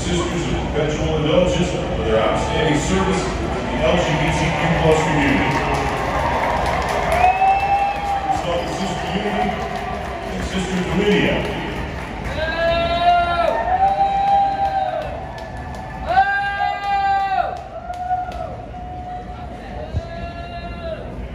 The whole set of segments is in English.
Sisters of Perpetual Indulgence for their outstanding service to the LGBTQ+ community. First off, the Sister Unity and Sister Lydia.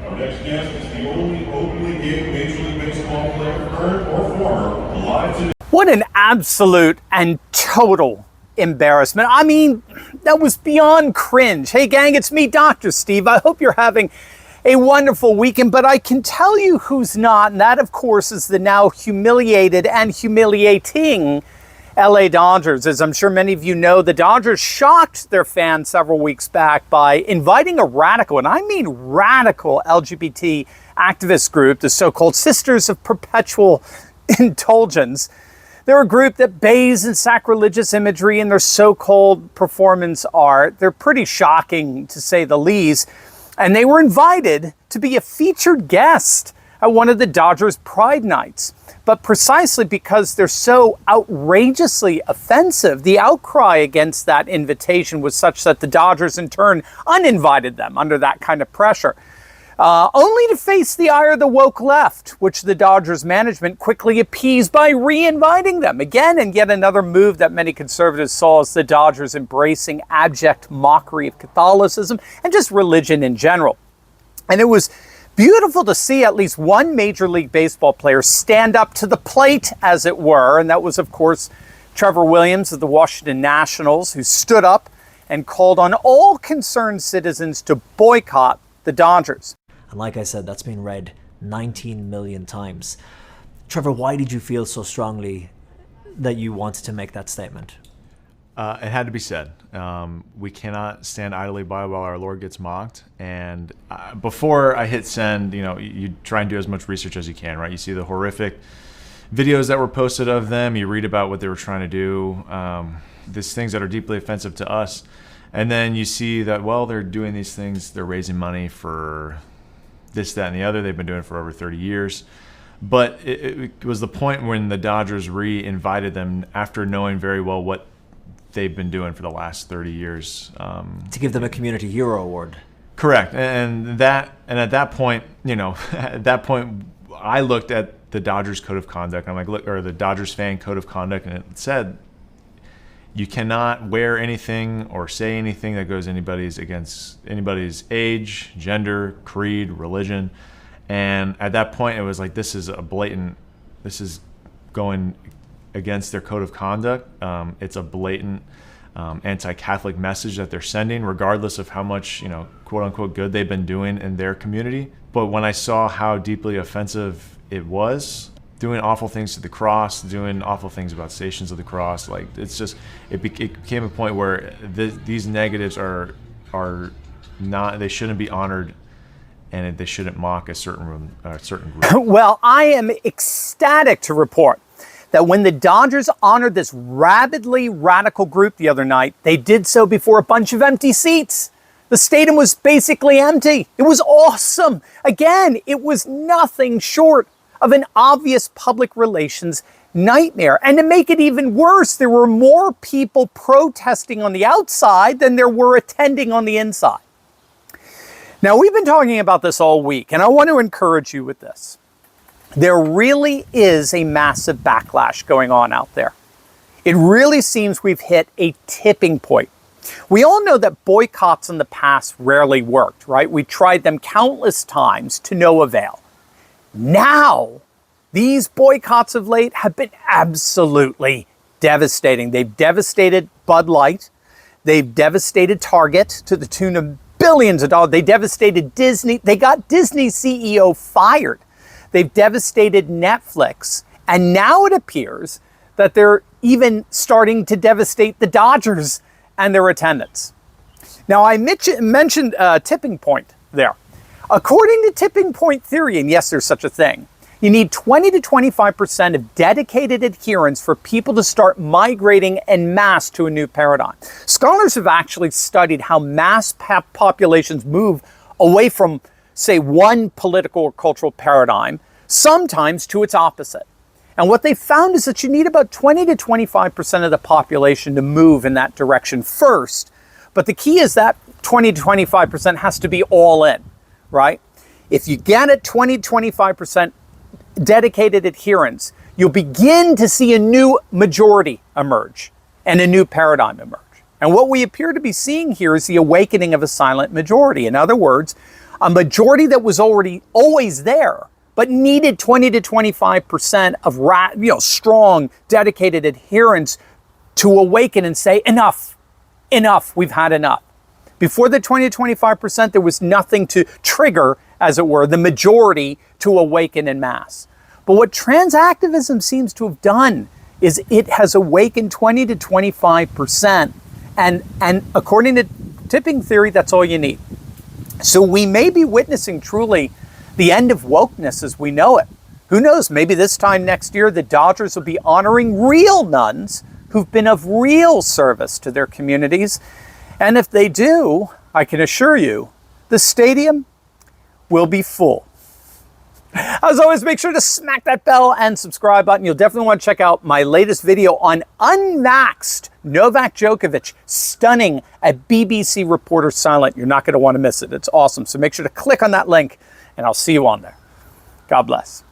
Our next guest is the only openly gay Major League Baseball player, current or former, alive today. What an absolute and total embarrassment. I mean, that was beyond cringe. Hey gang, it's me, Dr. Steve. I hope you're having a wonderful weekend, but I can tell you who's not, and that of course is the now humiliated and humiliating LA Dodgers. As I'm sure many of you know, the Dodgers shocked their fans several weeks back by inviting a radical, and I mean radical, LGBT activist group, the so-called Sisters of Perpetual Indulgence. They're a group that bathes in sacrilegious imagery in their so-called performance art. They're pretty shocking, to say the least. And they were invited to be a featured guest at one of the Dodgers Pride Nights. But precisely because they're so outrageously offensive, the outcry against that invitation was such that the Dodgers in turn uninvited them under that kind of pressure. Only to face the ire of the woke left, which the Dodgers management quickly appeased by re-inviting them. Again, and yet another move that many conservatives saw as the Dodgers embracing abject mockery of Catholicism and just religion in general. And it was beautiful to see at least one Major League Baseball player stand up to the plate, as it were, and that was, of course, Trevor Williams of the Washington Nationals, who stood up and called on all concerned citizens to boycott the Dodgers. And like I said, that's been read 19 million times. Trevor, why did you feel so strongly that you wanted to make that statement? It had to be said. We cannot stand idly by while our Lord gets mocked. And before I hit send, you try and do as much research as you can, right? You see the horrific videos that were posted of them. You read about what they were trying to do. These things that are deeply offensive to us. And then you see that, well, they're doing these things. They're raising money for this, that, and the other. They've been doing it for over 30 years. But it was the point when the Dodgers re-invited them after knowing very well what they've been doing for the last 30 years. To give them a Community Hero Award. Correct. And at that point, I looked at the Dodgers Code of Conduct. I'm like, look, or the Dodgers Fan Code of Conduct, and it said you cannot wear anything or say anything that goes against anybody's age, gender, creed, religion. And at that point, it was like, this is going against their code of conduct. It's a blatant anti-Catholic message that they're sending, regardless of how much, quote unquote, good they've been doing in their community. But when I saw how deeply offensive it was, doing awful things to the cross, doing awful things about Stations of the Cross, like it became a point where these negatives are not, they shouldn't be honored, and they shouldn't mock a certain group. Well, I am ecstatic to report that when the Dodgers honored this rabidly radical group the other night, they did so before a bunch of empty seats. The stadium was basically empty. It was awesome. Again, it was nothing short of an obvious public relations nightmare. And to make it even worse, there were more people protesting on the outside than there were attending on the inside. Now, we've been talking about this all week, and I want to encourage you with this. There really is a massive backlash going on out there. It really seems we've hit a tipping point. We all know that boycotts in the past rarely worked, right? We tried them countless times to no avail. Now, these boycotts of late have been absolutely devastating. They've devastated Bud Light. They've devastated Target to the tune of billions of dollars. They devastated Disney. They got Disney's CEO fired. They've devastated Netflix. And now it appears that they're even starting to devastate the Dodgers and their attendance. Now, I mentioned tipping point there. According to tipping point theory, and yes, there's such a thing, you need 20 to 25% of dedicated adherents for people to start migrating en masse to a new paradigm. Scholars have actually studied how mass populations move away from, say, one political or cultural paradigm, sometimes to its opposite. And what they found is that you need about 20 to 25% of the population to move in that direction first. But the key is that 20 to 25% has to be all in, right? If you get at 20 to 25% dedicated adherence, you'll begin to see a new majority emerge and a new paradigm emerge. And what we appear to be seeing here is the awakening of a silent majority. In other words, a majority that was always there, but needed 20 to 25% of strong, dedicated adherence to awaken and say, enough, we've had enough. Before the 20 to 25%, there was nothing to trigger, as it were, the majority to awaken en masse. But what transactivism seems to have done is it has awakened 20 to 25%. And according to tipping theory, that's all you need. So we may be witnessing truly the end of wokeness as we know it. Who knows, maybe this time next year, the Dodgers will be honoring real nuns who've been of real service to their communities. And if they do, I can assure you, the stadium will be full. As always, make sure to smack that bell and subscribe button. You'll definitely want to check out my latest video on unvaxxed Novak Djokovic stunning a BBC reporter silent. You're not going to want to miss it. It's awesome. So make sure to click on that link, and I'll see you on there. God bless.